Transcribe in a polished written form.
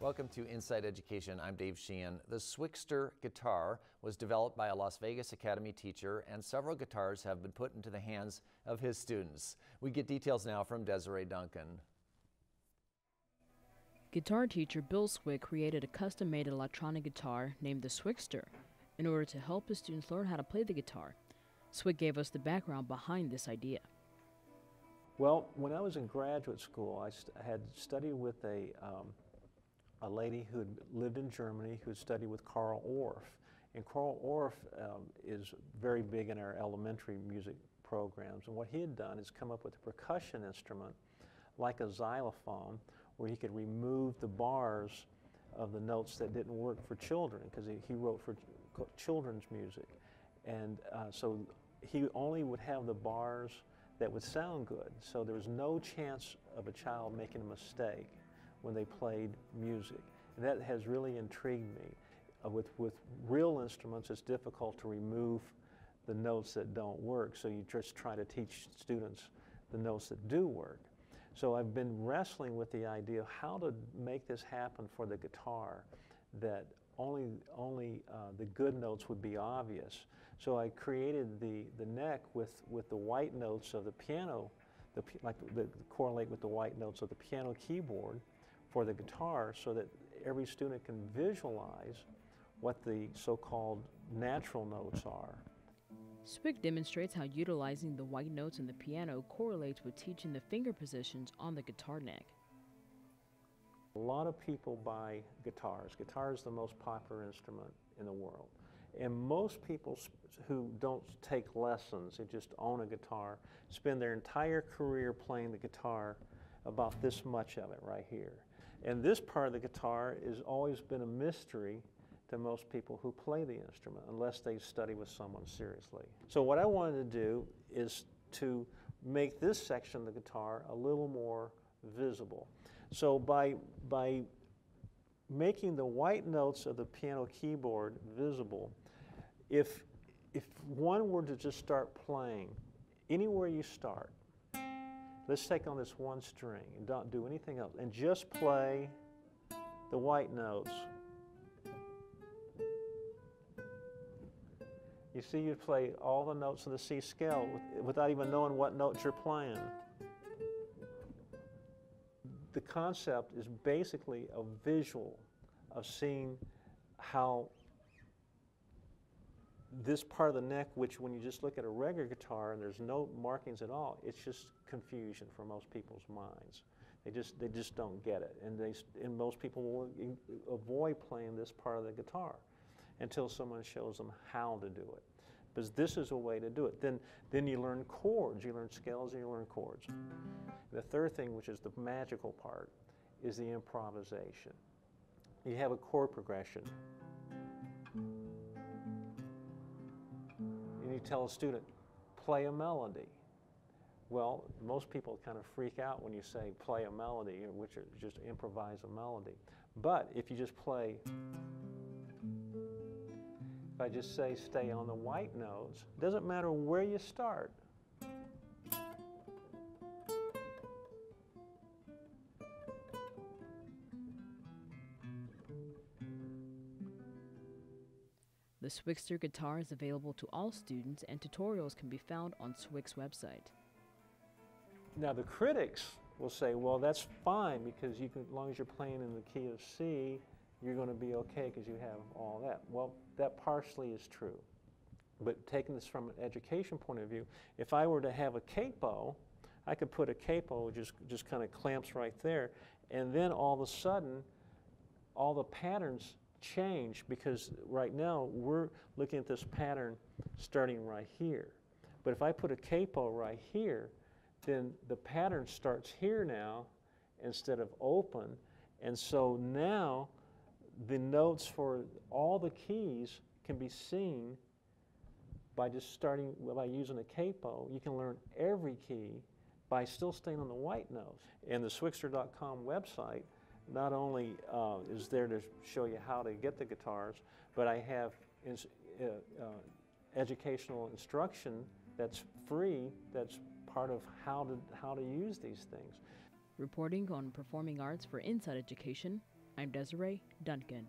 Welcome to Inside Education. I'm Dave Sheehan. The Swickster guitar was developed by a Las Vegas Academy teacher, and several guitars have been put into the hands of his students. We get details now from Desiree Duncan. Guitar teacher Bill Swick created a custom-made electronic guitar named the Swickster in order to help his students learn how to play the guitar. Swick gave us the background behind this idea. Well, when I was in graduate school, I had studied with a lady who had lived in Germany who had studied with Carl Orff. And Carl Orff is very big in our elementary music programs. And what he had done is come up with a percussion instrument like a xylophone where he could remove the bars of the notes that didn't work for children, because he wrote for children's music. And so he only would have the bars that would sound good. So there was no chance of a child making a mistake when they played music. And that has really intrigued me. With real instruments, it's difficult to remove the notes that don't work, so you just try to teach students the notes that do work. So I've been wrestling with the idea of how to make this happen for the guitar, that only the good notes would be obvious. So I created the neck with the white notes of the piano, correlate with the white notes of the piano keyboard for the guitar, so that every student can visualize what the so-called natural notes are. Swick demonstrates how utilizing the white notes in the piano correlates with teaching the finger positions on the guitar neck. A lot of people buy guitars. Guitar is the most popular instrument in the world. And most people who don't take lessons, they just own a guitar, spend their entire career playing the guitar, about this much of it right here. And this part of the guitar has always been a mystery to most people who play the instrument, unless they study with someone seriously. So what I wanted to do is to make this section of the guitar a little more visible. So by making the white notes of the piano keyboard visible, if one were to just start playing, anywhere you start, let's take on this one string and don't do anything else, and just play the white notes. You see, you play all the notes of the C scale without even knowing what notes you're playing. The concept is basically a visual of seeing how this part of the neck, which when you just look at a regular guitar and there's no markings at all, it's just confusion for most people's minds. They just don't get it, and most people will avoid playing this part of the guitar until someone shows them how to do it. Because this is a way to do it. Then you learn chords, you learn scales, and you learn chords. The third thing, which is the magical part, is the improvisation. You have a chord progression. And you tell a student, play a melody. Well, most people kind of freak out when you say play a melody, which is just improvise a melody. But if you just play, if I just say stay on the white notes, it doesn't matter where you start. The Swickster guitar is available to all students, and tutorials can be found on Swick's website. Now the critics will say, well, that's fine, because you can, as long as you're playing in the key of C, you're going to be okay because you have all that. Well, that partially is true. But taking this from an education point of view, if I were to have a capo, I could put a capo just kind of clamps right there, and then all of a sudden, all the patterns change, because right now we're looking at this pattern starting right here. But if I put a capo right here, then the pattern starts here now instead of open, and so now the notes for all the keys can be seen by just starting, by using a capo. You can learn every key by still staying on the white notes. And the Swickster.com website not only is there to show you how to get the guitars, but I have educational instruction that's free, that's part of how to use these things. Reporting on performing arts for Inside Education, I'm Desiree Duncan.